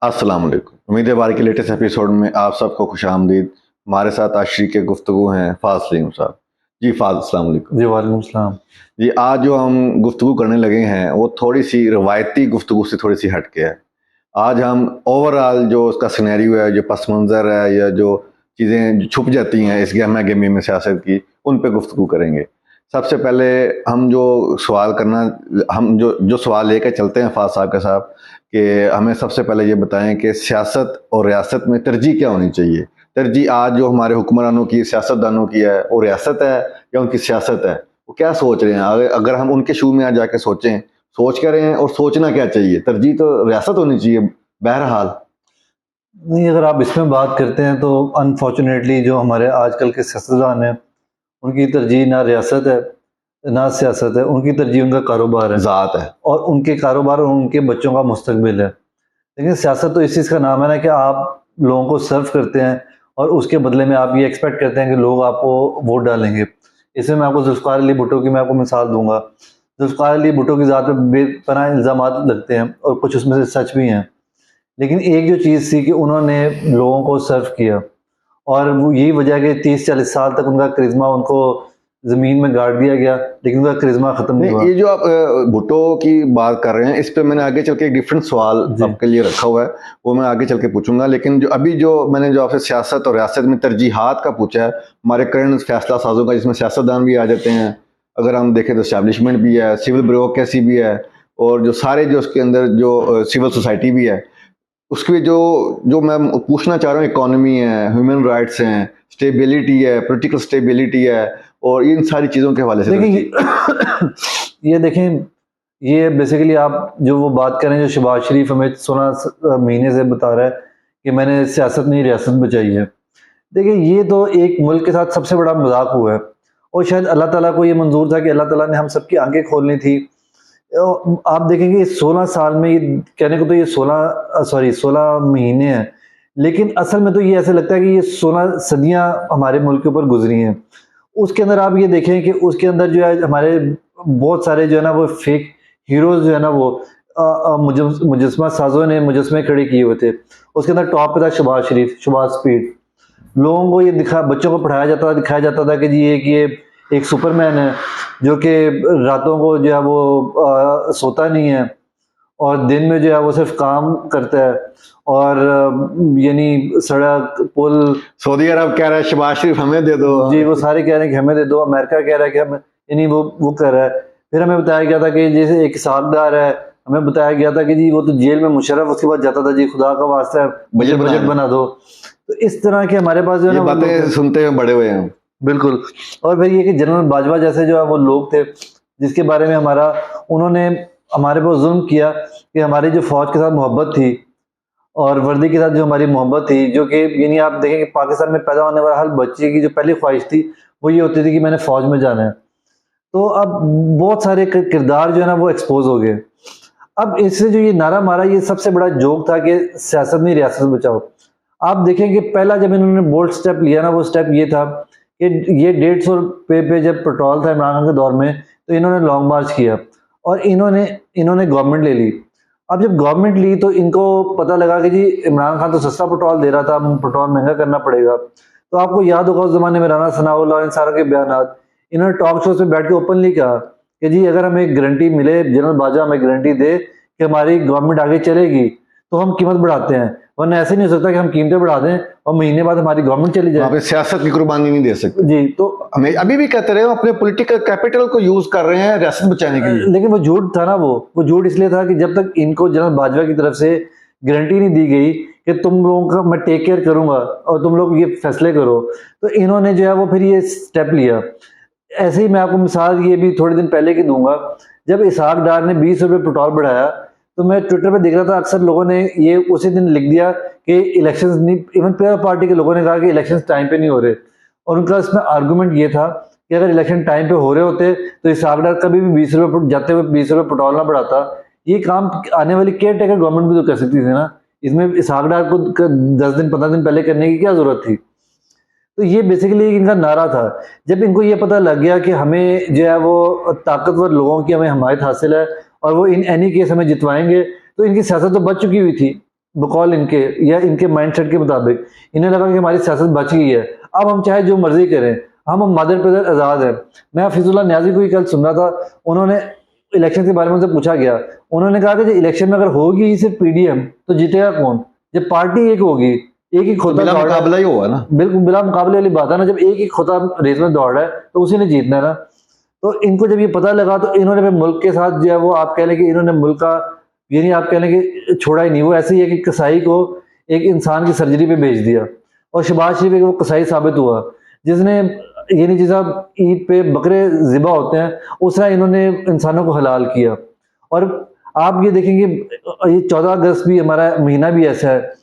अस्सलाम वालेकुम। उम्मीद है बारी के लेटेस्ट एपिसोड में आप सबको खुशामदीद। हमारे साथ आज शरीक गुफ्तगू हैं फ़ाज़ सलीम साहब। जी फ़ाज़, अस्सलाम वालेकुम। जी वालेकुम सलाम। जी, आज जो हम गुफ्तगू करने लगे हैं वो थोड़ी सी रवायती गुफ्तगू से थोड़ी सी हट के है। आज हम ओवरऑल जो उसका सिनेरियो है, जो पस मंज़र है या जो चीज़ें छुप जाती हैं इस गहमा गहमी में सियासत की, उन पे गुफ्तगू करेंगे। सबसे पहले हम जो सवाल करना हम जो जो सवाल लेकर चलते हैं फ़ाज़ साहब के साथ कि हमें सबसे पहले ये बताएं कि सियासत और रियासत में तरजीह क्या होनी चाहिए? तरजीह आज जो हमारे हुक्मरानों की, सियासतदानों की है, वो रियासत है या उनकी सियासत है? वो क्या सोच रहे हैं? अगर हम उनके शू में आ जाके सोचें, सोच क्या रहे हैं और सोचना क्या चाहिए? तरजीह तो रियासत होनी चाहिए बहरहाल। नहीं, अगर आप इसमें बात करते हैं तो अनफॉर्चुनेटली जो हमारे आजकल के सियासतदान हैं, उनकी तरजीह ना रियासत है, ना सियासत है, उनकी तरजीह उनका कारोबार है ज़ात है। और उनके कारोबार और उनके बच्चों का मुस्तकबिल है। लेकिन सियासत तो इस चीज़ का नाम है ना कि आप लोगों को सर्व करते हैं और उसके बदले में आप ये एक्सपेक्ट करते हैं कि लोग आपको वोट डालेंगे। इसमें मैं आपको ज़ुल्फ़िकार अली भुट्टो की मैं आपको मिसाल दूँगा। ज़ुल्फ़िकार अली भुट्टो की ज़ात पे बेपनाह इल्ज़ामात लगते हैं और कुछ उसमें से सच भी हैं। लेकिन एक जो चीज़ थी कि उन्होंने लोगों को सर्व किया और वो यही वजह है कि 30-40 साल तक उनका करिश्मा उनको ज़मीन में गाड़ दिया गया, लेकिन उनका करिश्मा ख़त्म नहीं नहीं, हुआ। ये जो आप भुट्टो की बात कर रहे हैं, इस पे मैंने आगे चल के एक डिफरेंट सवाल जी, आपके लिए रखा हुआ है, वो मैं आगे चल के पूछूंगा। लेकिन जो अभी जो मैंने जो आपसे सियासत और रियासत में तरजीहात का पूछा है, हमारे करंट फैसला साजों का, जिसमें सियासतदान भी आ जाते हैं, अगर हम देखें तो इस्टेब्लिशमेंट भी है, सिविल ब्यूरोक्रेसी भी है, और जो सारे जो उसके अंदर जो सिविल सोसाइटी भी है, उसके जो जो मैं पूछना चाह रहा हूँ, इकोनॉमी है, ह्यूमन राइट्स हैं, स्टेबिलिटी है, पॉलिटिकल स्टेबिलिटी है, और इन सारी चीज़ों के हवाले से देखिए ये देखें, ये बेसिकली आप जो वो बात कर रहे हैं, जो शहबाज शरीफ हमें 16 महीने से बता रहा है कि मैंने सियासत नहीं रियासत बचाई है। देखिए, ये तो एक मुल्क के साथ सबसे बड़ा मजाक हुआ है और शायद अल्लाह ताला को ये मंजूर था कि अल्लाह ताला ने हम सबकी आंखें खोलनी थी। आप देखेंगे 16 साल में, ये कहने को तो ये 16 महीने हैं, लेकिन असल में तो ये ऐसे लगता है कि ये 16 सदियां हमारे मुल्क के ऊपर गुजरी हैं। उसके अंदर आप ये देखें कि उसके अंदर जो है हमारे बहुत सारे जो है ना वो फेक हीरोज जो है ना वो मुजस्मा साजों ने मुजस्मे खड़े किए हुए थे। उसके अंदर टॉप पे था शहबाज शरीफ, शहबाज स्पीड। लोगों को ये बच्चों को पढ़ाया जाता था, दिखाया जाता था कि जी ये एक सुपरमैन है जो कि रातों को जो है वो सोता नहीं है और दिन में जो है वो सिर्फ काम करता है और यानी सड़क पुल। सऊदी अरब कह रहा है शहबाज शरीफ हमें दे दो। जी, वो सारे कह रहे हैं कि हमें दे दो। अमेरिका कह रहा है कि हमें, यानी वो कह रहा है। फिर हमें बताया गया था कि जैसे एक साहबदार है, हमें बताया गया था कि जी वो तो जेल में मुशर्रफ उसके बाद जाता था, जी खुदा का वास्ता है बजट बना दो। तो इस तरह के हमारे पास जो है ये ना बातें सुनते हुए बड़े हुए हैं। बिल्कुल। और फिर ये कि जनरल बाजवा जैसे जो है वो लोग थे जिसके बारे में उन्होंने हमारे पर जुल्म किया कि हमारी जो फौज के साथ मोहब्बत थी और वर्दी के साथ जो हमारी मोहब्बत थी, जो कि यानी आप देखें कि पाकिस्तान में पैदा होने वाला हर बच्चे की जो पहली ख्वाहिश थी वो ये होती थी कि मैंने फौज में जाना है। तो अब बहुत सारे किरदार जो है ना वो एक्सपोज हो गए। अब इससे जो ये नारा मारा, ये सबसे बड़ा जोक था कि सियासत नहीं रियासत बचाओ। आप देखें कि पहला जब इन्होंने बोल्ड स्टेप लिया ना, वो स्टेप ये था कि ये 150 रुपये पे जब पेट्रोल था इमरान खान के दौर में, तो इन्होंने लॉन्ग मार्च किया और इन्होंने गवर्नमेंट ले ली। अब जब गवर्नमेंट ली तो इनको पता लगा कि जी इमरान खान तो सस्ता पेट्रोल दे रहा था, अब पेट्रोल महंगा करना पड़ेगा। तो आपको याद होगा उस जमाने में राना सनाउल्लाह और इन सारों के बयान, इन्होंने टॉक शोज में बैठ के ओपनली कहा कि जी अगर हमें गारंटी मिले, जनरल बाजवा हमें गारंटी दे कि हमारी गवर्नमेंट आगे चलेगी तो हम कीमत बढ़ाते हैं, वरना ऐसे नहीं हो सकता कि हम कीमतें बढ़ा दें और महीने बाद हमारी गवर्नमेंट चली जाए। सियासत की कुर्बानी नहीं दे सकते जी, तो हमें अभी भी कहते रहे अपने पॉलिटिकल कैपिटल को यूज कर रहे हैं रियासत बचाने के लिए। लेकिन वो झूठ था ना, वो झूठ इसलिए था कि जब तक इनको जनरल बाजवा की तरफ से गारंटी नहीं दी गई कि तुम लोगों का मैं टेक केयर करूंगा और तुम लोग ये फैसले करो, तो इन्होंने जो है वो फिर ये स्टेप लिया। ऐसे ही मैं आपको मिसाल ये भी थोड़े दिन पहले की दूंगा। जब इसहाक डार ने 20 रुपये पेट्रोल बढ़ाया तो मैं ट्विटर पे देख रहा था, अक्सर लोगों ने ये उसी दिन लिख दिया कि इलेक्शंस नहीं, इवन पीपल पार्टी के लोगों ने कहा कि इलेक्शंस टाइम पे नहीं हो रहे, और उनका इसमें आर्गुमेंट ये था कि अगर इलेक्शन टाइम पे हो रहे होते तो इसहाक डार कभी भी 20 रुपये जाते हुए 20 रुपये पेट्रोल ना बढ़ाता। ये काम आने वाली केयर टेकर गवर्नमेंट भी तो कर सकती थी ना, इसमें इसहाक डार को 10 दिन 15 दिन पहले करने की क्या जरूरत थी। तो ये बेसिकली इनका नारा था। जब इनको ये पता लग गया कि हमें जो है वो ताकतवर लोगों की हमें हमायत हासिल है और वो इन एनी केस हमें जितवाएंगे, तो इनकी सियासत तो बच चुकी हुई थी। बकौल इनके या इनके माइंडसेट के मुताबिक इन्हें लगा कि हमारी सियासत बच गई है, अब हम चाहे जो मर्जी करें, हम मादर पिदर आज़ाद हैं। मैं हफीजुल्लाह न्याजी को ही कल सुन रहा था, उन्होंने इलेक्शन के बारे में उनसे पूछा गया, उन्होंने कहा कि इलेक्शन में अगर होगी ही सिर्फ पीडीएम तो जीतेगा कौन? जब पार्टी एक होगी, एक ही खोता बिला दौड़ रहा है, मुकाबला ही हुआ ना। बिल्कुल बिला मुकाबले वाली बात है ना, जब एक ही खोता रेस में दौड़ रहा है तो उसी ने जीतना है ना। तो इनको जब ये पता लगा तो इन्होंने फिर मुल्क के साथ जो है वो आप कह लें कि इन्होंने मुल्क का ये नहीं आप कह लें कि छोड़ा ही नहीं, वो ऐसे ही है कि कसाई को एक इंसान की सर्जरी पे भेज दिया और शहबाज शरीफ एक वो कसाई साबित हुआ जिसने ये नहीं जैसा ईद पे बकरे ज़िबा होते हैं उस तरह इन्होंने इंसानों को हलाल किया। और आप ये देखेंगे ये 14 अगस्त भी हमारा महीना भी ऐसा है,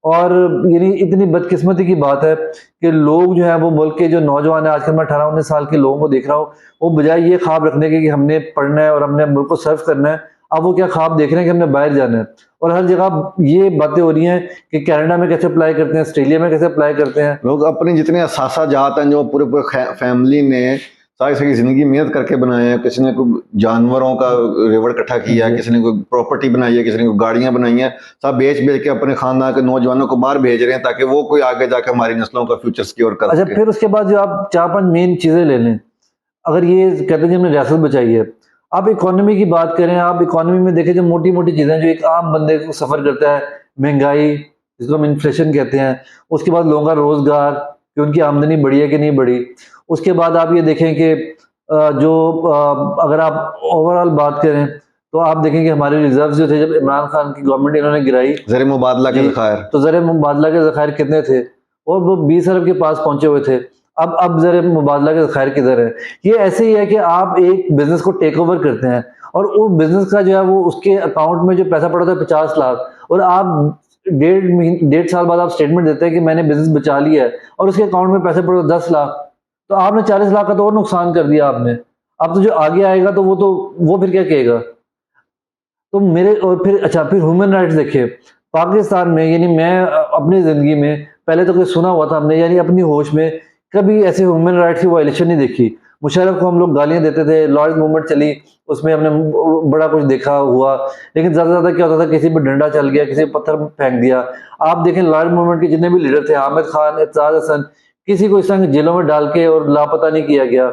और यानी इतनी बदकिस्मती की बात है कि लोग जो है वो मुल्क के जो नौजवान है, आजकल मैं 18-19 साल के लोगों को देख रहा हूँ, वो बजाय ये ख्वाब रखने के कि हमने पढ़ना है और हमने मुल्क को सर्व करना है, अब वो क्या ख्वाब देख रहे हैं कि हमने बाहर जाना है। और हर जगह ये बातें हो रही हैं कि कनाडा में कैसे अप्लाई करते हैं, ऑस्ट्रेलिया में कैसे अप्लाई करते हैं। लोग अपने जितने असासा जात हैं जो पूरे पूरे फैमिली ने सारी सारी जिंदगी मेहनत करके बनाए हैं, किसी ने कोई जानवरों का रेवड़ इकट्ठा किया है, किसी ने कोई प्रॉपर्टी बनाई है, किसी ने कोई गाड़ियां बनाई हैं, सब बेच बेच के अपने खानदान के नौजवानों को बाहर भेज रहे हैं ताकि वो कोई आगे जाकर हमारी नस्लों का फ्यूचर सिक्योर कर अच्छा, सके। फिर उसके बाद जो आप 4-5 मेन चीज़ें ले लें, अगर ये कहते हैं कि हमने रियासत बचाई है, आप इकोनॉमी की बात करें, आप इकोनॉमी में देखें जो मोटी मोटी चीज़ें जो एक आम बंदे को सफ़र करता है, महंगाई जिसको हम इन्फ्लेशन कहते हैं, उसके बाद लोगों का रोज़गार कि उनकी आमदनी बढ़ी है कि नहीं बढ़ी, उसके बाद आप ये देखें कि अगर आप ओवरऑल बात करें तो आप देखें कि हमारे रिजर्व जो थे जब इमरान खान की गवर्नमेंट इन्होंने गिराई ज़र मुबादला के जी, ज़खायर तो ज़र मुबादला के ज़खायर कितने थे, और वो 20 अरब के पास पहुंचे हुए थे। अब ज़र मुबादला के ज़खायर किधर है? ये ऐसे ही है कि आप एक बिजनेस को टेक ओवर करते हैं और वो बिजनेस का जो है वो उसके अकाउंट में जो पैसा पड़ा था 50 लाख, और आप 1.5 साल बाद आप स्टेटमेंट देते हैं कि मैंने बिजनेस बचा लिया है और उसके अकाउंट में पैसे पड़े 10 लाख, तो आपने 40 लाख का तो और नुकसान कर दिया आपने। अब तो जो आगे आएगा तो वो फिर क्या कहेगा? तो मेरे और फिर अच्छा, फिर ह्यूमन राइट्स देखिए पाकिस्तान में, यानी मैं अपनी ज़िंदगी में पहले तो कोई सुना हुआ था हमने, यानी अपनी होश में कभी ऐसे ह्यूमन राइट्स की वायलेशन नहीं देखी। मुशर्रफ को हम लोग गालियां देते थे, लॉयड मूवमेंट चली, उसमें हमने बड़ा कुछ देखा हुआ, लेकिन ज़्यादा से ज़्यादा क्या होता था, किसी पर डंडा चल गया, किसी पर पत्थर फेंक दिया। आप देखें लॉयड मूवमेंट के जितने भी लीडर थे, हामिद खान, एतजाज हसन, किसी को इस तरह जेलों में डाल के और लापता नहीं किया गया।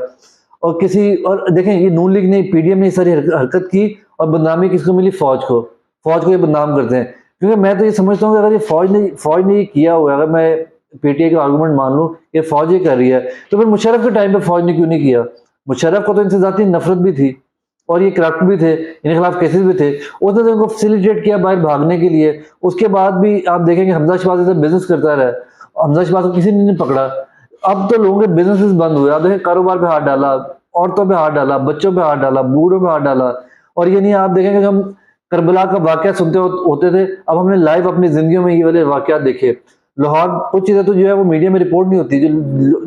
और देखें ये नून लीग ने, पीडीएम ने सारी हरकत की और बदनामी किसको मिली? फौज को ये बदनाम करते हैं। क्योंकि मैं तो ये समझता हूँ कि अगर ये फौज ने ये किया हुआ है, अगर मैं पीटीआई का आर्गूमेंट मान लूँ ये फौज ये कर रही है, तो फिर मुशर्रफ के टाइम पे फौज ने क्यों नहीं किया? मुशर्रफ को तो इनसे जाती नफरत भी थी और ये करप्ट भी थे, इनके खिलाफ केसेस भी थे, उसने तो इनको फैसिलिटेट किया बाहर भागने के लिए। उसके बाद भी आप देखेंगे हमजा शहबाज से बिजनेस करता रहा, हमजा शहबाज को किसी ने नहीं पकड़ा। अब तो लोगों के बिजनेस बंद हुए, आप देखें कारोबार पे हाथ डाला, औरतों पे हाथ डाला, बच्चों पे हाथ डाला, बूढ़ों पे हाथ डाला। और ये नहीं आप देखेंगे हम करबला का वाकया सुनते होते थे, अब हमने लाइव अपनी जिंदगियों में ये वाले वाकयात देखे। लाहौर कुछ चीजें तो जो है वो मीडिया में रिपोर्ट नहीं होती,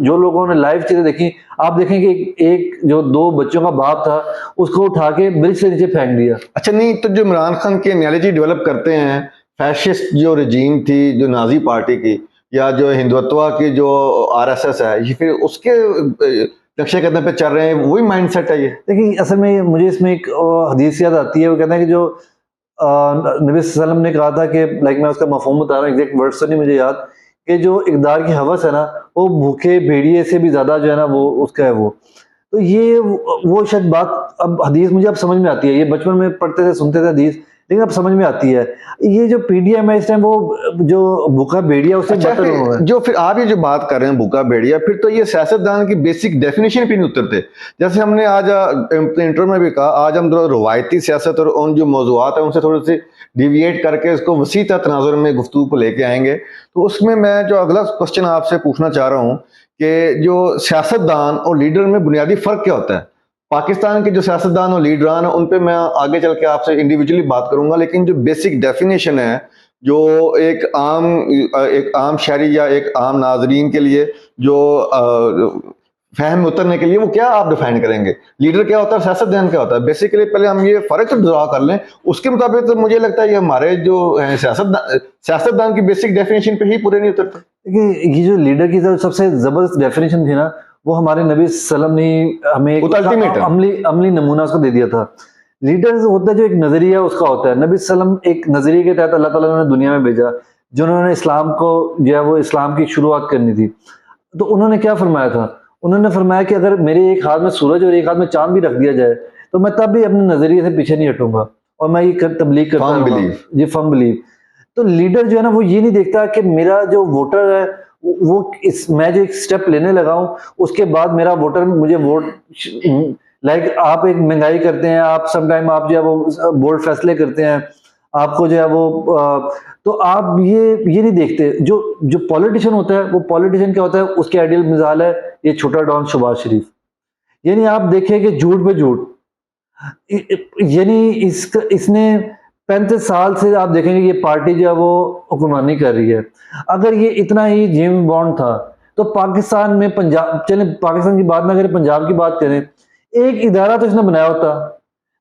जो लोगों ने लाइव चीजें देखी, आप देखें कि एक जो 2 बच्चों का बाप था उसको उठा के ब्रिज से नीचे फेंक दिया। अच्छा, नहीं तो जो इमरान खान की एनालॉजी डेवलप करते हैं, फैशिस्ट जो रजीम थी, जो नाजी पार्टी की, या जो हिंदुत्व की जो आरएसएस है, ये फिर उसके नक्शे कदम पे चल रहे हैं, वही माइंडसेट है ये। देखिए असल में मुझे इसमें एक हदीस याद आती है, वो कहते हैं कि जो नबी सल्लल्लाहु अलैहि वसल्लम ने कहा था कि लाइक मैं उसका मफहूम बता रहा हूँ, एग्जैक्ट वर्ड्स तो नहीं मुझे याद, कि जो इक़्तिदार की हवस है ना वो भूखे भेड़िए से भी ज्यादा जो है ना वो उसका है वो। तो ये वो शायद बात अब हदीस मुझे अब समझ में आती है, ये बचपन में पढ़ते थे सुनते थे हदीस, लेकिन अब समझ में आती है। ये जो पीडीएम है इस टाइम वो जो भूखा भेड़िया उससे अच्छा, बदतर हो रहा है। जो फिर आप ये जो बात कर रहे हैं भूखा भेड़िया, फिर तो ये सियासतदान की बेसिक डेफिनेशन पे नहीं उतरते। जैसे हमने आज इंटरव्यू में भी कहा, आज हम रवायती सियासत और उन जो मौजूआत है उनसे थोड़ी सी डिविएट करके इसको वसी तनाजुर में गुफ्तगू को लेके आएंगे। तो उसमें मैं जो अगला क्वेश्चन आपसे पूछना चाह रहा हूँ कि जो सियासतदान और लीडर में बुनियादी फ़र्क क्या होता है? पाकिस्तान के जो सियासतदान और लीडरान हैं उन पे मैं आगे चल के आपसे इंडिविजुअली बात करूंगा, लेकिन जो बेसिक डेफिनेशन है जो एक आम शहरी या एक आम नाजरीन के लिए जो फहम में उतरने के लिए, वो क्या आप डिफाइन करेंगे? लीडर क्या होता है, सियासतदान क्या होता है? बेसिकली पहले हम ये फर्क तो ड्रा कर लें, उसके मुताबिक तो मुझे लगता है ये हमारे जो सियासतदान की बेसिक डेफिनेशन पे ही पूरे नहीं उतरते। देखिए ये जो लीडर की सबसे जबरदस्त डेफिनेशन थी ना, वो हमारे नबी सल्लम ने हमें एक अल्टीमेट अमली नमूना उसको दे दिया था। लीडर्स होता है जो एक नजरिया उसका होता है। नबी सल्लम एक नजरिए के तहत अल्लाह ताला ने दुनिया में भेजा, जिन्होंने इस्लाम को जो है वो इस्लाम की शुरुआत करनी थी। तो उन्होंने क्या फरमाया था? उन्होंने फरमाया कि अगर मेरे एक हाथ में सूरज और एक हाथ में चांद भी रख दिया जाए तो मैं तब भी अपने नजरिए से पीछे नहीं हटूंगा और मैं ये तबलीग करता Firm रहूंगा। belief. ये फर्म बिलीव। तो लीडर जो है ना वो ये नहीं देखता कि मेरा जो वोटर है वो मैं जो एक स्टेप लेने लगा हूं उसके बाद मेरा वोटर मुझे वोट, लाइक आप एक महंगाई करते हैं, आप समटाइम आप जो है वो बोल्ड फैसले करते हैं, आपको जो है वो तो आप ये नहीं देखते। जो जो पॉलिटिशियन होता है वो पॉलिटिशियन क्या होता है, उसके आइडियल मिसाल है ये छोटा डॉन शहबाज शरीफ। यानी आप देखें कि झूठ पे झूठ, यानी इसने 35 साल से आप देखेंगे ये पार्टी जो है वो हुक्मरानी कर रही है। अगर ये इतना ही जेम्स बॉन्ड था तो पाकिस्तान में पंजाब, चले पाकिस्तान की बात ना करें, पंजाब की बात करें, एक इदारा तो इसने बनाया होता।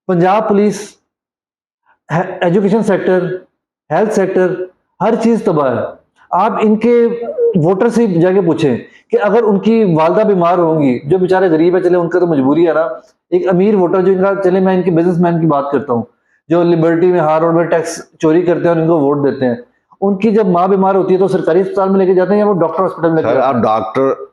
Punjab police, education sector, health sector, हर चीज तबाह है। आप इनके वोटर से जाके पूछें कि अगर उनकी वालदा बीमार होंगी, जो बेचारे गरीब है, चले उनका तो मजबूरी है ना, एक अमीर वोटर जो इनका, चले मैं इनके बिजनेसमैन की बात करता हूँ जो लिबर्टी में हार रोड में टैक्स चोरी करते हैं और इनको वोट देते हैं, उनकी जब माँ बीमार होती है तो सरकारी अस्पताल में लेके जाते हैं या वो डॉक्टर हॉस्पिटल में लेके सर जाते आप हैं? डॉक्टर,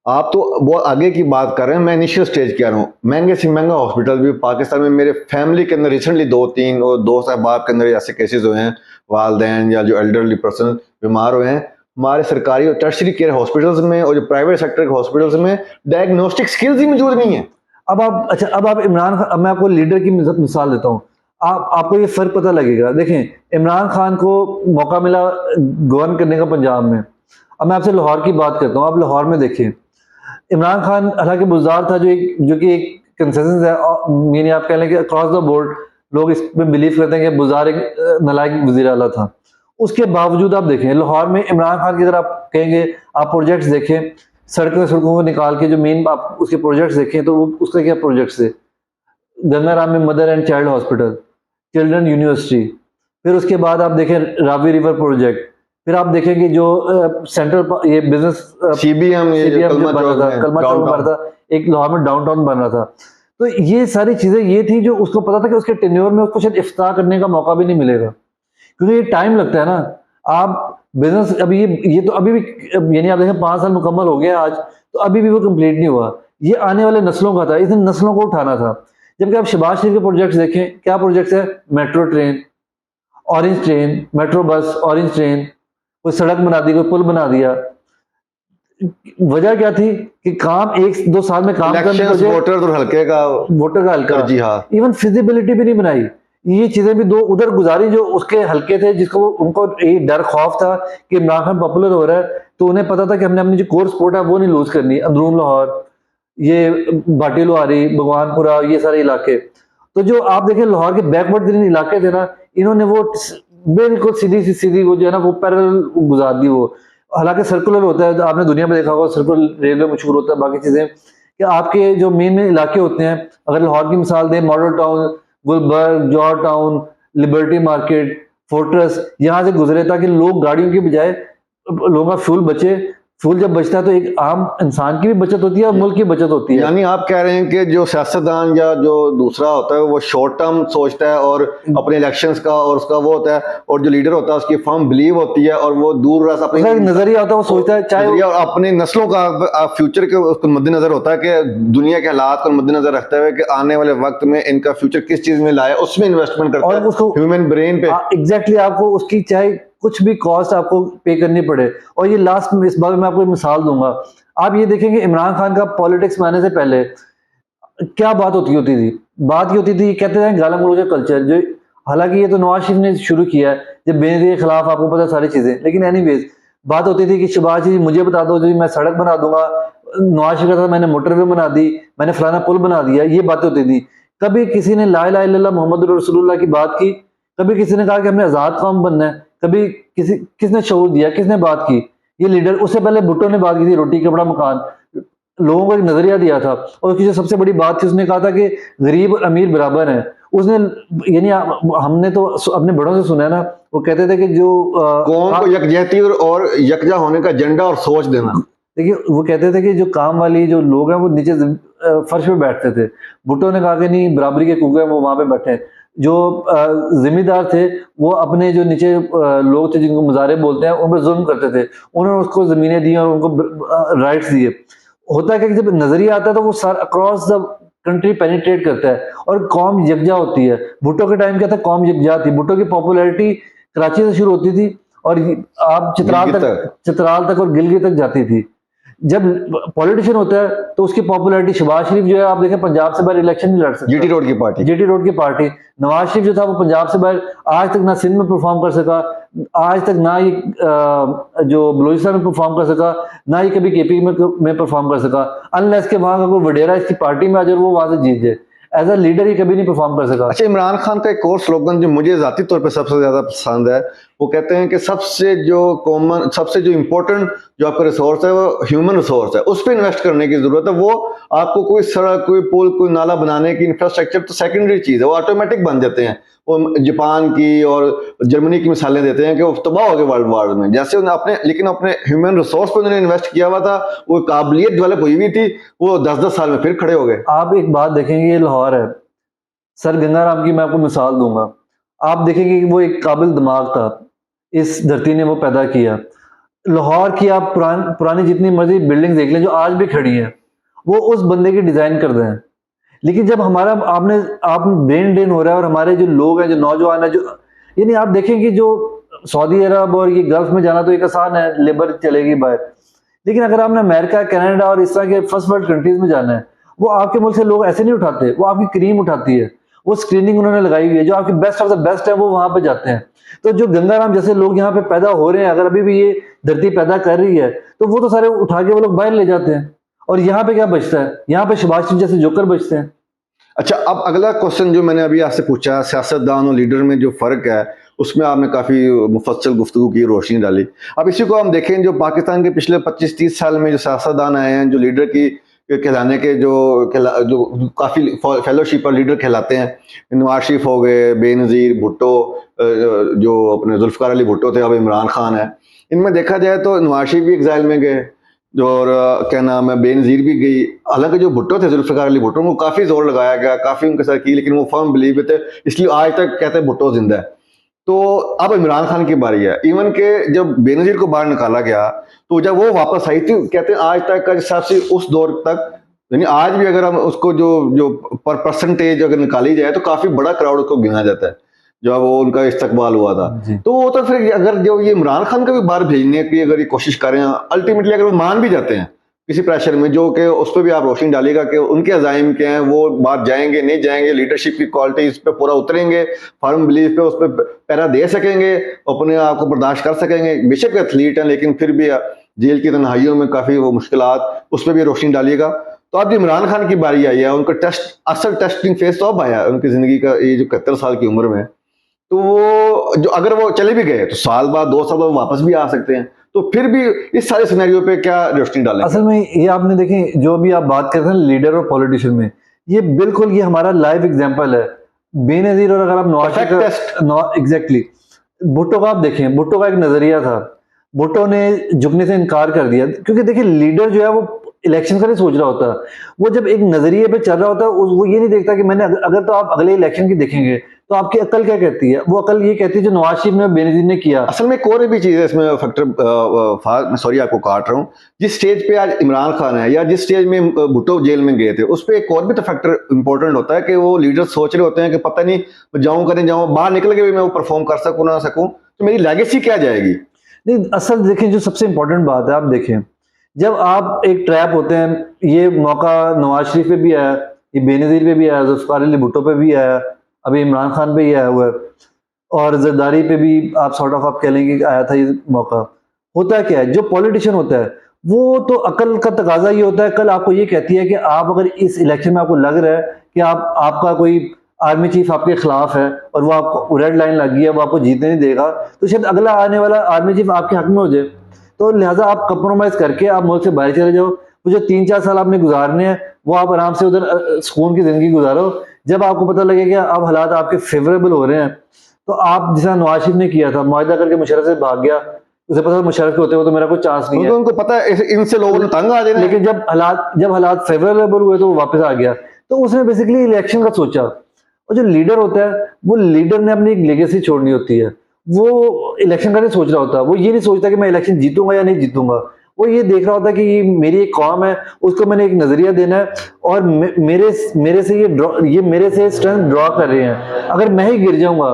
आप तो वो आगे की बात कर रहे हैं, मैं इनिशियल स्टेज कह रहा हूँ। महंगे से महंगा हॉस्पिटल भी पाकिस्तान में, मेरे फैमिली के अंदर रिसेंटली 2-3 और 2 अहबाब के अंदर ऐसे केसेस हुए हैं, वालदैन या जो एल्डरली पर्सन बीमार हुए हैं। हमारे सरकारी और टर्शरी केयर हॉस्पिटल्स में और जो प्राइवेट सेक्टर के हॉस्पिटल्स में डायग्नोस्टिक स्किल्स ही मौजूद नहीं है। अब आप, अच्छा अब आप इमरान खान, अब मैं आपको लीडर की मिसाल देता हूँ, आपको ये फर्क पता लगेगा। देखें इमरान खान को मौका मिला गवर्न करने का पंजाब में। अब मैं आपसे लाहौर की बात करता हूँ, आप लाहौर में देखें इमरान खान हालांकि बुज़दार था, जो कि एक कंसेंसस है, यानी आप कह लें कि अक्रॉस द बोर्ड लोग इस पे बिलीव करते हैं कि बुज़दार एक नालायक वज़ीर आला था। उसके बावजूद आप देखें लाहौर में इमरान खान की, अगर आप कहेंगे आप प्रोजेक्ट्स देखें, सड़कों को निकाल के जो मेन आप उसके प्रोजेक्ट्स देखें तो उसके क्या प्रोजेक्ट्स थे? गंगाराम में mother and child hospital, children university, फिर उसके बाद आप देखें रावी रिवर प्रोजेक्ट, फिर आप देखेंगे जो सेंट्रल ये बिजनेस सीबीएम जो बन रहा था, कलमा चौक बन रहा था, एक लाहौर में डाउनटाउन बन रहा था। तो ये सारी चीजें ये थी जो उसको पता था कि उसके टेन्योर में उसको शायद इफ्तार करने का मौका भी नहीं मिलेगा, क्योंकि ये टाइम लगता है ना। आप बिजनेस अभी ये तो अभी भी, यानी आप देखें 5 साल मुकम्मल हो गए आज, तो अभी भी वो कंप्लीट नहीं हुआ। ये आने वाले नस्लों का था, इसने नस्लों को उठाना था। जबकि आप शहबाज शरीफ के प्रोजेक्ट्स देखें, क्या प्रोजेक्ट्स है? Metro train, orange train, metro bus, orange train, कोई सड़क बना दी, कोई पुल बना दिया। वजह क्या थी कि काम 1-2 साल में काम करने इलेक्शंस, वोटर और हल्के का वोटर का हल्का, तरजीहात, इवन फिजिबिलिटी भी नहीं बनाई। ये चीजें भी दो उधर गुजारी जो उसके हल्के थे, जिसको उनको ये डर खौफ था कि इमरान खान पॉपुलर हो रहा है, तो उन्हें पता था कि हमने अपनी जो कोर सपोर्ट है वो नहीं लूज करनी। अंदरून लाहौर, ये भाटी लोहारी, भगवानपुरा, ये सारे इलाके, तो जो आप देखें लाहौर के बैकवर्ड जिन इलाके थे ना, इन्होंने वो बिल्कुल सीधी वो जो है ना वो पैरेलल गुजार दी। वो हालांकि सर्कुलर होता है, आपने दुनिया में देखा होगा सर्कुलर रेलवे मशहूर होता है, बाकी चीजें कि आपके जो मेन इलाके होते हैं, अगर लाहौर की मिसाल दें, model town, Gulberg, George Town, Liberty Market, fortress, यहाँ से गुजरे ताकि लोग गाड़ियों की बजाय लोगों का फ्यूल बचे। फ्यूल जब बचता है तो एक आम इंसान की भी बचत होती है और मुल्क की बचत होती है। यानी आप कह रहे हैं कि जो सियासतदान या जो दूसरा होता है वो शॉर्ट टर्म सोचता है और अपने इलेक्शंस का और उसका वो होता है, और जो लीडर होता है उसकी फर्म बिलीव होती है और वो दूर रस अपने नजरिया होता है, वो सोचता है चाहे और अपने नस्लों का फ्यूचर के उसको मद्देनजर होता है कि दुनिया के हालात को मद्देनजर रखते हुए कि आने वाले वक्त में इनका फ्यूचर किस चीज में लाए, उसमें इन्वेस्टमेंट करता है, उसको ह्यूमन ब्रेन पे। एग्जैक्टली आपको उसकी चाहे कुछ भी कॉस्ट आपको पे करनी पड़े। और ये लास्ट में इस बारे में आपको एक मिसाल दूंगा। आप ये देखेंगे इमरान खान का पॉलिटिक्स में आने से पहले क्या बात होती थी? बात ये होती थी, कहते थे गाला गलौज कल्चर, जो हालांकि ये तो नवाज शरीफ ने शुरू किया है, जब बेनजीर के खिलाफ आपको पता सारी चीजें, लेकिन एनीवेज बात होती थी कि शहबाज जी मुझे बता दो जी मैं सड़क बना दूंगा, नवाज शरीफ का मैंने मोटरवे बना दी, मैंने फलाना पुल बना दिया, ये बातें होती थी। कभी किसी ने ला इलाहा इल्लल्लाह मोहम्मद रसूलुल्लाह की बात की? कभी किसी ने कहा कि हमने आजाद कौम बनना है? कभी किसने शऊर दिया? किसने बात की? ये लीडर। उससे पहले भुट्टो ने बात की थी, रोटी कपड़ा मकान, लोगों को एक नजरिया दिया था। और उसकी जो सबसे बड़ी बात थी, उसने कहा था कि गरीब और अमीर बराबर हैं। उसने, यानी हमने तो अपने बड़ों से सुना है ना, वो कहते थे कि जो कौम को यकजहती और यकजा होने का एजेंडा और सोच देना। देखिए वो कहते थे कि जो काम वाली जो लोग हैं वो नीचे फर्श पे बैठते थे। भुट्टो ने कहा कि नहीं, बराबरी के कुक हैं वो वहाँ पे बैठे हैं। जो जिम्मेदार थे वो अपने जो नीचे लोग थे जिनको मुजारे बोलते हैं उन पर जुल्म करते थे, उन्होंने उसको ज़मीनें दी और उनको राइट्स दिए। होता है कि जब नजरिया आता है तो वो सारा अक्रॉस द कंट्री पेनिट्रेट करता है और कौम यकजा होती है। भुट्टो के टाइम क्या था, कौम यकजा थी। भुट्टो की पॉपुलैरिटी कराची से शुरू होती थी और आप चित्राल तक और गिलगित तक जाती थी। जब पॉलिटिशियन होता है तो उसकी पॉपुलैरिटी, शहबाज शरीफ जो है आप देखें पंजाब से बाहर इलेक्शन नहीं लड़ सकता, जीटी रोड की पार्टी, जीटी रोड की पार्टी। नवाज शरीफ जो था वो पंजाब से बाहर आज तक ना सिंध में परफॉर्म कर सका, आज तक ना ही जो बलूचिस्तान में परफॉर्म कर सका, ना ही कभी केपी में परफॉर्म कर सका, अनलेस के वहां का कोई वडेरा इसकी पार्टी में आ जाए और वो वहां से जीत जाए। एज अ लीडर ही कभी नहीं परफॉर्म कर सका। अच्छा, इमरान खान का एक और स्लोगन जो मुझे जाती तौर पे सबसे ज्यादा पसंद है, वो कहते हैं कि सबसे जो इम्पोर्टेंट जो आपका रिसोर्स है वो ह्यूमन रिसोर्स है, उस पर इन्वेस्ट करने की जरूरत है। वो आपको कोई सड़क, कोई पुल, कोई नाला बनाने की इंफ्रास्ट्रक्चर तो सेकेंडरी चीज है, वो ऑटोमेटिक बन जाते हैं। वो जापान की और जर्मनी की मिसालें देते हैं कि वो तबाह हो गए वर्ल्ड वार में, जैसे उन्हें लेकिन अपने ह्यूमन रिसोर्स पर उन्होंने इन्वेस्ट किया हुआ था, वो काबिलियत डेवलप हुई हुई थी, वो 10-10 साल में फिर खड़े हो गए। आप एक बात देखेंगे, ये लाहौर है, सर गंगाराम की मैं आपको मिसाल दूंगा। आप देखेंगे कि वो एक काबिल दिमाग था, इस धरती ने वो पैदा किया। लाहौर की आप पुरानी जितनी मर्जी बिल्डिंग देख लें जो आज भी खड़ी है, वो उस बंदे की डिजाइन कर दें। लेकिन जब हमारा आप ब्रेन ड्रेन हो रहा है और हमारे जो लोग हैं, जो नौजवान है, जो यानी आप देखेंगे जो सऊदी अरब और ये गल्फ में जाना तो एक आसान है, लेबर चलेगी बाहर। लेकिन अगर आपने अमेरिका, कनाडा और इस तरह के फर्स्ट वर्ल्ड कंट्रीज में जाना है, वो आपके मुल्क से लोग ऐसे नहीं उठाते, वो आपकी क्रीम उठाती है, वो स्क्रीनिंग उन्होंने लगाई हुई है, जो आपकी बेस्ट ऑफ द बेस्ट है वो वहां पे जाते हैं। तो जो गंगाराम जैसे लोग यहाँ पे पैदा हो रहे हैं, अगर अभी भी ये धरती पैदा कर रही है तो वो तो सारे उठा के वो लोग बाहर ले जाते हैं और यहाँ पे क्या बचता है? यहाँ पे शहबाज शरीफ जैसे जोकर बचते हैं। अच्छा, अब अगला क्वेश्चन जो मैंने अभी आपसे पूछा, सियासतदान और लीडर में जो फर्क है, उसमें आपने काफी मुफस्सल गुफ्तगू की, रोशनी डाली। अब इसी को हम देखें, जो पाकिस्तान के पिछले 25-30 साल में जो सियासतदान आए हैं, जो लीडर की कहलाने के जो काफी फेलोशिप और लीडर कहलाते हैं, नवाज शरीफ हो गए, बेनज़ीर भुट्टो, जो अपने जुल्फ़िकार अली भुट्टो थे, अब इमरान खान है। इनमें देखा जाए तो नवाज शरीफ भी एग्जाइल में गए, और क्या नाम है, बेनज़ीर भी गई। हालांकि जो भुट्टो थे, जुल्फ़िकार अली भुट्टो, को काफ़ी जोर लगाया गया, काफ़ी उनके साथ की, लेकिन वो फर्म बिलीव थे, इसलिए आज तक कहते हैं भुट्टो जिंदा है। तो अब इमरान खान की बारी है। इवन के जब बेनज़ीर को बाहर निकाला गया तो जब वो वापस आई थी, कहते हैं आज तक का हिसाब से उस दौर तक, यानी आज भी अगर हम उसको जो पर परसेंटेज अगर निकाली जाए तो काफ़ी बड़ा क्राउड उसको गिना जाता है जब वो उनका इस्तकबाल हुआ था। तो वो तो फिर अगर जो ये इमरान खान को भी बाहर भेजने की अगर ये कोशिश करें, अल्टीमेटली अगर वो मान भी जाते हैं किसी प्रेशर में, जो कि उस पर भी आप रोशनी डालिएगा कि उनके अज़ाइम क्या हैं, वो बाहर जाएंगे नहीं जाएंगे, लीडरशिप की क्वालिटीज पे पूरा उतरेंगे, फर्म बिलीफ पे उस पर पैरा दे सकेंगे, अपने आप को बर्दाश्त कर सकेंगे। बेशक एथलीट हैं लेकिन फिर भी जेल की तन्हाइयों में काफ़ी वो मुश्किलात, उस पर भी रोशनी डालिएगा। तो अब इमरान खान की बारी आई है, उनका असल टेस्टिंग फेज तो अब आया उनकी ज़िंदगी का, ये जो 71 साल की उम्र में। तो वो जो अगर वो चले भी गए तो साल बाद 2 साल बाद वापस भी आ सकते हैं, तो फिर भी इस सारे सिनेरियो पे क्या रोशनी डालें? असल में ये आपने देखें, जो भी आप बात करते हैं लीडर और पॉलिटिशियन में, ये बिल्कुल ये हमारा लाइव एग्जांपल है। बेनज़ीर और अगर आप नवाज एग्जैक्टली भुट्टो का आप देखें, भुट्टो का एक नजरिया था, भुट्टो ने झुकने से इनकार कर दिया, क्योंकि देखिए लीडर जो है वो इलेक्शन का नहीं सोच रहा होता, वो जब एक नजरिए पे चल रहा होता है वो ये नहीं देखता कि मैंने अगर तो आप अगले इलेक्शन की देखेंगे तो आपकी अकल क्या कहती है, वो अकल ये कहती है जो नवाज शरीफ ने बेनज़ीर ने किया। असल में एक और भी चीज है इसमें फैक्टर, सॉरी आपको काट रहा हूँ, जिस स्टेज पे आज इमरान खान है या जिस स्टेज में भुट्टो जेल में गए थे, उस पर एक और भी तो फैक्टर इंपॉर्टेंट होता है कि वो लीडर सोच रहे होते हैं कि पता नहीं जाऊं करें जाऊं, बाहर निकल के भी मैं वो परफॉर्म कर सकूं ना सकूं, तो मेरी लेगेसी क्या जाएगी। नहीं, असल देखें जो सबसे इंपॉर्टेंट बात है, आप देखें जब आप एक ट्रैप होते हैं, ये मौका नवाज शरीफ पे भी आया, ये बेनज़ीर पे भी आया, जुल्फ़िकार अली भुट्टो पे भी आया, अभी इमरान खान पे ही आया हुआ है, और जरदारी पे भी आप सॉर्ट ऑफ आप कह लेंगे कि आया था ये मौका। होता क्या है, जो पॉलिटिशियन होता है वो तो अकल का तकाजा ये होता है, कल आपको ये कहती है कि आप अगर इस इलेक्शन में आपको लग रहा है कि आपका कोई आर्मी चीफ आपके खिलाफ है और वो आपको रेड लाइन लग गई है, वो आपको जीतने नहीं देगा, तो शायद अगला आने वाला आर्मी चीफ आपके हक में हो जाए। तो लिहाजा आप कंप्रोमाइज करके आप मुल्क से बाहर चले जाओ, वो जो 3-4 साल आपने गुजारने हैं वो आप आराम से उधर सुकून की जिंदगी गुजारो। जब आपको पता लगे कि अब हालात आपके फेवरेबल हो रहे हैं तो आप, जिस नवाज शरीफ ने किया था, मुआहदा करके मुशर्रफ से भाग गया, उसे पता था मुशर्रफ के होते हुए तो मेरा कोई चांस नहीं क्योंकि है। उनको पता है इनसे लोगों ने तंग आ जाना है। लेकिन जब हालात फेवरेबल हुए तो वो वापस आ गया। तो उसने बेसिकली इलेक्शन का सोचा, और जो लीडर होता है वो लीडर ने अपनी एक लेगेसी छोड़नी होती है। वो इलेक्शन का नहीं सोच रहा होता, वो ये नहीं सोचता कि मैं इलेक्शन जीतूंगा या नहीं जीतूंगा, वो ये देख रहा होता कि ये मेरी एक कौम है, उसको मैंने एक नजरिया देना है, और मेरे से ये मेरे से स्ट्रेंथ ड्रॉ कर रहे हैं, अगर मैं ही गिर जाऊंगा।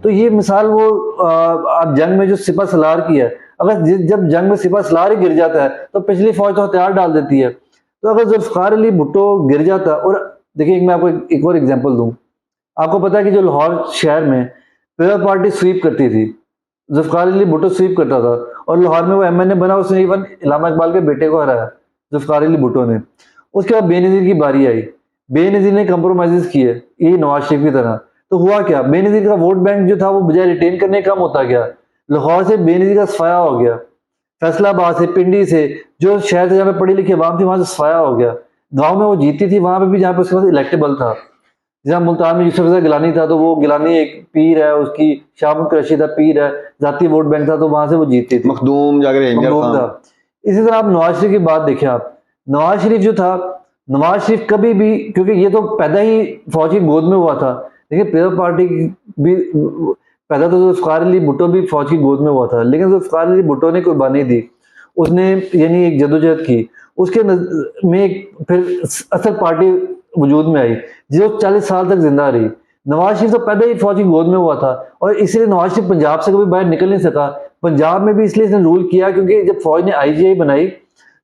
तो ये मिसाल वो आप जंग में जो सिपा सलार की है, अगर जब जंग में सिपा सलार ही गिर जाता है तो पिछली फौज तो हथियार डाल देती है। तो अगर जुल्फकार अली भुट्टो गिर जाता, और देखिए मैं आपको एक और एग्जांपल दूं, आपको पता है कि जो लाहौर शहर में पीपल पार्टी स्वीप करती थी, जुल्फकार अली भुट्टो स्वीप करता था, और लाहौर में वो एमएनए बना, उसने इवन इलामा इकबाल के बेटे को हराया, जुल्फकार अली भुट्टो ने। उसके बाद बेनजीर की बारी आई, बेनजीर ने कंप्रोमाइज किए, ये नवाज शरीफ की तरह। तो हुआ क्या, बेनजीर का वोट बैंक जो था वो बजाय रिटेन करने कम होता गया, लाहौर से बेनजीर का सफाया हो गया, फैसलाबाद से, पिंडी से, जो शहर से जहाँ पे पढ़ी लिखी आवाम थी वहां से सफाया हो गया। गांव में वो जीती थी वहां पे भी जहाँ पे उसके पास इलेक्टेबल था। जहाँ मुल्तान में यूसुफ रजा गिलानी था, तो वो गिलानी एक पीर है, उसकी शाम कुरैशी था पीर है, जाती वोट बैंक था, तो वहां से वो जीतती थी, मखदूम जाकर रेंजर मखदूम खान। था। इसी तरह आप नवाज शरीफ की बात देखें, आप नवाज शरीफ जो था, नवाज शरीफ कभी भी, क्योंकि ये तो पैदा ही फौज की गोद में हुआ था, देखिए पीपल पार्टी भी पैदा तो जुल्फकार अली भुट्टो भी फौज की गोद में हुआ था, लेकिन जुल्फकार अली भुट्टो ने कुर्बानी दी, उसने यानी एक जदोजहद की, उसके में एक फिर असल पार्टी वजूद में आई जो 40 साल तक जिंदा रही। नवाज शरीफ तो पैदा ही फौज की गोद में हुआ था, और इसलिए नवाज शरीफ पंजाब से कभी बाहर निकल नहीं सका। पंजाब में भी इसलिए इसने रूल किया क्योंकि जब फौज ने आईजीआई बनाई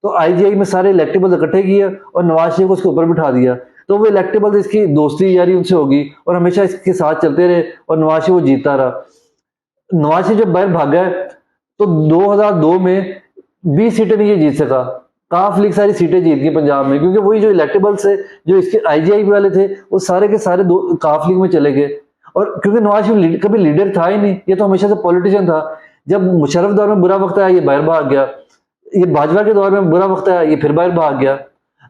तो आईजीआई में सारे इलेक्टेबल इकट्ठे किए और नवाज शरीफ को उसके ऊपर बिठा दिया, तो वो इलेक्टेबल इसकी दोस्ती यारी उनसे होगी और हमेशा इसके साथ चलते रहे, और नवाज शरीफ वो जीतता रहा। नवाज शरीफ जब बाहर भागा तो 2002 में 20 सीटें नहीं ये जीत सका, काफ लीग सारी सीटें जीत गई पंजाब में, क्योंकि वही जो इलेक्टेबल से जो इसके आईजीआई वाले थे वो सारे के सारे काफ लीग में चले गए। और क्योंकि नवाज शरीफ कभी लीडर था ही नहीं, ये तो हमेशा से पॉलिटिशियन था। जब मुशर्रफ दौर में बुरा वक्त आया ये बाहर भाग गया, ये बाजवा के दौर में बुरा वक्त आया ये फिर बाहर भाग गया।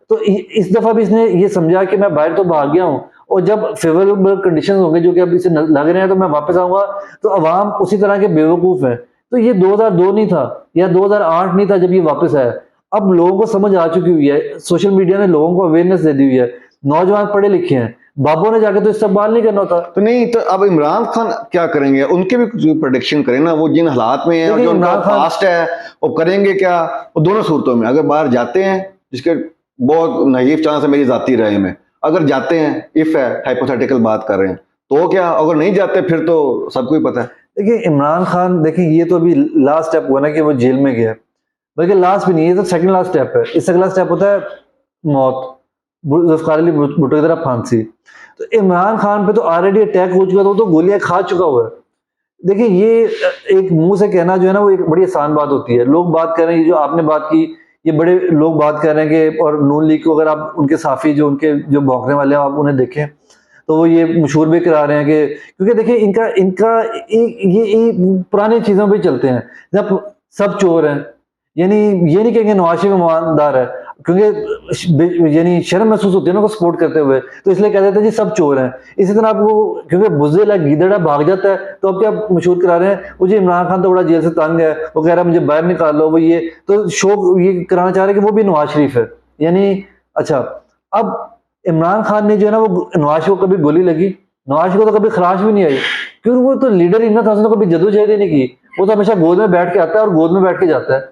तो इस दफा भी इसने ये समझा कि मैं बाहर तो भाग गया हूँ, और जब फेवरेबल कंडीशंस होंगे जो कि अब इसे लग रहे हैं तो मैं वापस आऊंगा, तो अवाम उसी तरह के बेवकूफ है। तो ये 2002 नहीं था या 2008 नहीं था जब ये वापस आया, अब लोगों को समझ आ चुकी हुई है, सोशल मीडिया ने लोगों को अवेयरनेस दे दी हुई है, नौजवान पढ़े लिखे हैं, बाबों ने जाके तो इस्तेमाल नहीं करना होता। तो नहीं, तो अब इमरान खान क्या करेंगे, उनके भी कुछ प्रोडिक्शन करें ना, वो जिन हालात में है और देखिए, जो उनका इमरान खान- पास्ट है वो करेंगे क्या। वो दोनों सूरतों में अगर बाहर जाते हैं, जिसके बहुत नहीफ चांस है मेरी जाती राय में, अगर जाते हैं, इफ है हाइपोथेटिकल बात कर रहे हैं, तो क्या, अगर नहीं जाते फिर तो सबको ही पता है। देखिए इमरान खान, देखिए ये तो अभी लास्ट स्टेप हुआ ना कि वो जेल में गया, बल्कि लास्ट भी नहीं, ये तो सेकंड लास्ट स्टेप है। इससे अगला स्टेप होता है मौत, जुल्फकार अली भुट्टो की तरह फांसी। तो इमरान खान पे तो ऑलरेडी अटैक हो चुका था, वो तो गोलियां खा चुका हुआ है। देखिए ये एक मुंह से कहना जो है ना वो एक बड़ी आसान बात होती है, लोग बात कर रहे हैं, ये जो आपने बात की, ये बड़े लोग बात कर रहे हैं कि, और नून लीग को अगर आप उनके साफी जो उनके जो भौंकने वाले हैं आप उन्हें देखें तो वो ये मशहूर भी करा रहे हैं कि, क्योंकि देखिए इनका इनका ये पुरानी चीजों पे चलते हैं, जब सब चोर हैं, यानी ये नहीं कहेंगे नवाज शरीफ ईमानदार है, क्योंकि यानी शर्म महसूस होती है ना को सपोर्ट करते हुए, तो इसलिए कह देते हैं जी सब चोर हैं। इसी तरह आपको क्योंकि बुज़दिल है, गीदड़ा भाग जाता है, तो अब क्या मशहूर करा रहे हैं वो जी इमरान खान तो बड़ा जेल से तंग है, वो कह रहा है मुझे बाहर निकाल लो, वो ये तो शो ये कराना चाह रहे हैं कि वो भी नवाज शरीफ है। यानी अच्छा, अब इमरान खान ने जो है ना वो नवाज शरीफ को कभी गोली लगी, नवाज शरीफ को तो कभी खराश भी नहीं आई, क्योंकि वो तो लीडर ही ना था, उसने कभी जदोजहद ही नहीं की, वो तो हमेशा गोद में बैठ के आता है और गोद में बैठ के जाता है,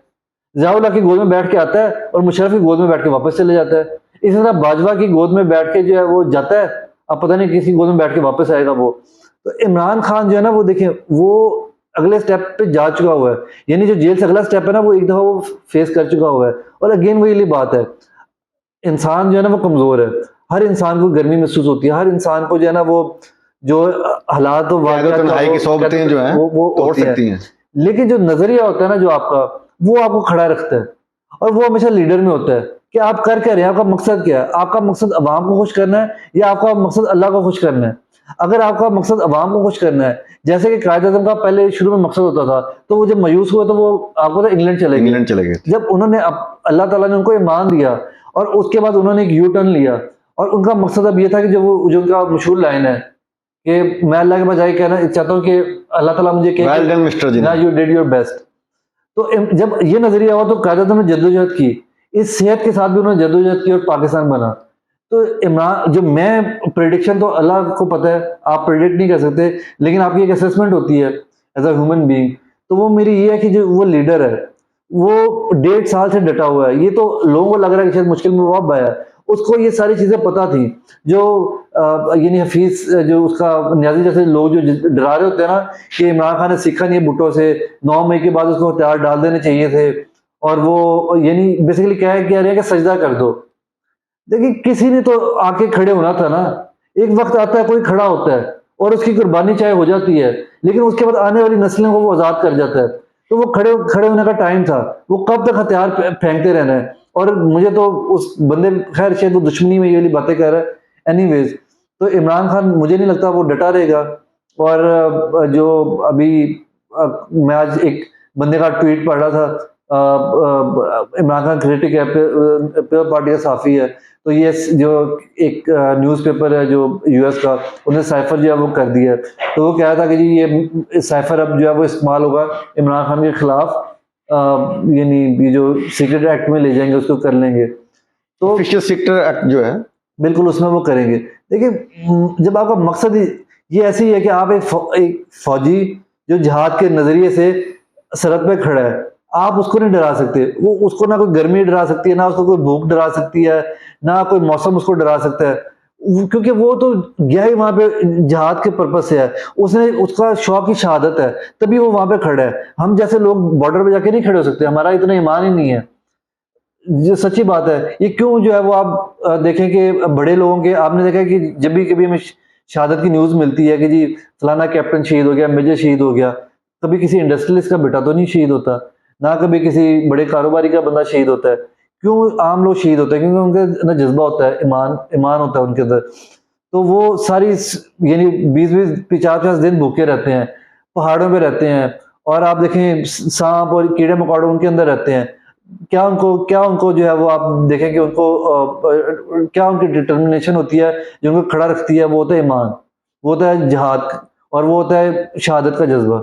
ज़ियाउल्लाह की गोद में बैठ के आता है और मुशर्रफ की गोद में बैठ के वापस चले जाता है। इसी तरह बाजवा की गोद में बैठ के जो है वो जाता है, अब पता नहीं किसी गोद में बैठ के वापस आएगा वो। तो इमरान खान जो है ना वो देखें वो अगले स्टेप पे जा चुका हुआ है, यानी जो जेल से अगला स्टेप है ना वो एक दफा वो फेस कर चुका हुआ है। और अगेन वही बात है, इंसान जो है ना वो कमजोर है, हर इंसान को गर्मी महसूस होती है, हर इंसान को जो है ना वो जो हालात की सोबतें जो है वो तोड़ सकती हैं, लेकिन जो नजरिया होता है ना जो आपका, वो आपको खड़ा रखता है, और वो हमेशा लीडर में होता है कि आप कर क्या रहे हैं, आपका मकसद क्या है, आपका मकसद अवाम को खुश करना है या आपका मकसद अल्लाह को खुश करना है। अगर आपका मकसद अवाम को खुश करना है, जैसे कि कायद आज़म का पहले शुरू में मकसद होता था, तो वो जब मायूस हुआ तो वो आपको तो इंग्लैंड चले गए। जब उन्होंने अल्लाह ताला ने उनको ईमान दिया और उसके बाद उन्होंने एक यू टर्न लिया, और उनका मकसद अब ये था कि जो उनका मशहूर लाइन है कि मैं अल्लाह के बजाय कहना चाहता हूँ कि अल्लाह ताला मुझे कहे well done mister Jinnah, you did your best. तो जब ये नजरिया हुआ तो कायदत ने जद्दोजहद की, इस सेहत के साथ भी उन्होंने जद्दोजहद की और पाकिस्तान बना। तो इमरान, जो मैं प्रेडिक्शन तो अल्लाह को पता है, आप प्रेडिक्ट नहीं कर सकते, लेकिन आपकी एक असेसमेंट होती है एज अ ह्यूमन बीइंग। तो वो मेरी ये है कि जो वो लीडर है वो 1.5 साल से डटा हुआ है। ये तो लोगों को लग रहा है कि शायद मुश्किल में वो अब आया, उसको ये सारी चीजें पता थी। जो यानी हफीज, जो उसका न्याजी जैसे लोग जो डरा रहे होते हैं ना कि इमरान खान ने सीखा नहीं है भुट्टो से, 9 मई के बाद उसको हथियार डाल देने चाहिए थे, और वो यानी बेसिकली क्या है, कह रहे हैं कि सजदा कर दो। देखिए, किसी ने तो आके खड़े होना था ना। एक वक्त आता है कोई खड़ा होता है और उसकी कुर्बानी चाहे हो जाती है, लेकिन उसके बाद आने वाली नस्लों को वो आजाद कर जाता है। तो वो खड़े खड़े होने का टाइम था, वो कब तक हथियार फेंकते रहना है। और मुझे तो उस बंदे, खैर शायद वो दुश्मनी में ये वाली बातें कह रहा है। एनीवेज, तो इमरान खान मुझे नहीं लगता वो डटा रहेगा। और जो अभी मैं आज एक बंदे का ट्वीट पढ़ रहा था, इमरान खान क्रिटिक है, पीपल पार्टी का साफी है, तो ये जो एक न्यूज़पेपर है जो यूएस का, उन्हें साइफर जो है वो कर दिया है। तो वो कह रहा था कि जी ये साइफर अब जो है वो इस्तेमाल होगा इमरान खान के खिलाफ, यानी ये जो सीक्रेट एक्ट में ले जाएंगे उसको कर लेंगे। तो ऑफिशियल सीक्रेट एक्ट जो है बिल्कुल उसमें वो करेंगे। देखिए, जब आपका मकसद ही ये ऐसे ही है कि आप एक फौजी जो जिहाद के नजरिए से सरहद पे खड़ा है, आप उसको नहीं डरा सकते। वो उसको ना कोई गर्मी डरा सकती है, ना उसको कोई भूख डरा सकती है, ना कोई मौसम उसको डरा सकता है, क्योंकि वो तो गया ही वहां पे जिहाद के पर्पज से है। उसने, उसका शौक ही शहादत है, तभी वो वहां पे खड़ा है। हम जैसे लोग बॉर्डर पे जाके नहीं खड़े हो सकते, हमारा इतना ईमान ही नहीं है। जो सच्ची बात है, ये क्यों जो है वो आप देखें कि बड़े लोगों के, आपने देखा कि जब भी कभी हमें शहादत की न्यूज मिलती है कि जी फलाना कैप्टन शहीद हो गया, मेजर शहीद हो गया, कभी किसी इंडस्ट्रियलिस्ट का बेटा तो नहीं शहीद होता, ना कभी किसी बड़े कारोबारी का बंदा शहीद होता है। क्यों आम लोग शहीद होते हैं? क्योंकि उनके अंदर जज्बा होता है, ईमान ईमान होता है उनके अंदर। तो वो सारी यानी 20-20 50-50 दिन भूखे रहते हैं, पहाड़ों पे रहते हैं, और आप देखें सांप और कीड़े मकोड़े उनके अंदर रहते हैं। क्या उनको जो है वो आप देखें कि उनको क्या उनकी डिटर्मिनेशन होती है जो उनको खड़ा रखती है? वो होता है ईमान, वो होता है जिहाद, और वो होता है शहादत का जज्बा।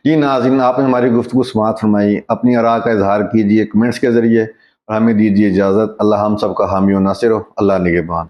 जी नाज़रीन, आपने हमारी गुफ्तगू समाअत फरमाई, अपनी आरा का इजहार कीजिए कमेंट्स के ज़रिए, और हमें दीजिए इजाज़त। अल्लाह हम सब का हामी और नासिर हो। अल्लाह निगहबान।